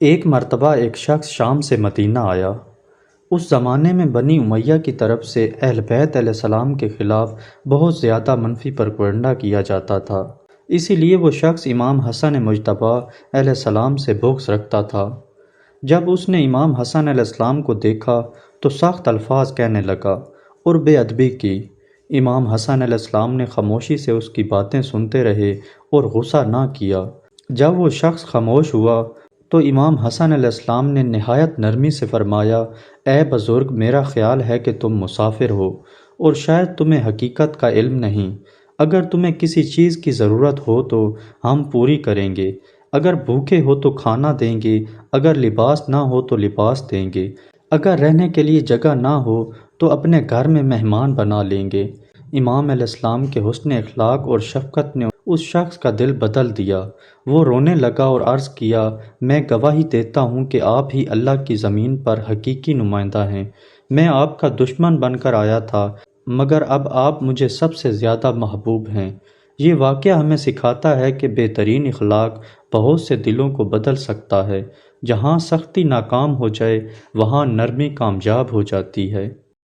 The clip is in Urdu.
ایک مرتبہ ایک شخص شام سے مدینہ آیا۔ اس زمانے میں بنی امیہ کی طرف سے اہل بیت علیہ السلام کے خلاف بہت زیادہ منفی پروپیگنڈا کیا جاتا تھا، اسی لیے وہ شخص امام حسن مجتبیٰ علیہ السلام سے بغض رکھتا تھا۔ جب اس نے امام حسن علیہ السلام کو دیکھا تو سخت الفاظ کہنے لگا اور بے ادبی کی۔ امام حسن علیہ السلام نے خاموشی سے اس کی باتیں سنتے رہے اور غصہ نہ کیا۔ جب وہ شخص خاموش ہوا تو امام حسن علیہ السلام نے نہایت نرمی سے فرمایا، اے بزرگ، میرا خیال ہے کہ تم مسافر ہو اور شاید تمہیں حقیقت کا علم نہیں۔ اگر تمہیں کسی چیز کی ضرورت ہو تو ہم پوری کریں گے، اگر بھوکے ہو تو کھانا دیں گے، اگر لباس نہ ہو تو لباس دیں گے، اگر رہنے کے لیے جگہ نہ ہو تو اپنے گھر میں مہمان بنا لیں گے۔ امام علیہ السلام کے حسن اخلاق اور شفقت نے اس شخص کا دل بدل دیا۔ وہ رونے لگا اور عرض کیا، میں گواہی دیتا ہوں کہ آپ ہی اللہ کی زمین پر حقیقی نمائندہ ہیں۔ میں آپ کا دشمن بن کر آیا تھا، مگر اب آپ مجھے سب سے زیادہ محبوب ہیں۔ یہ واقعہ ہمیں سکھاتا ہے کہ بہترین اخلاق بہت سے دلوں کو بدل سکتا ہے۔ جہاں سختی ناکام ہو جائے وہاں نرمی کامیاب ہو جاتی ہے۔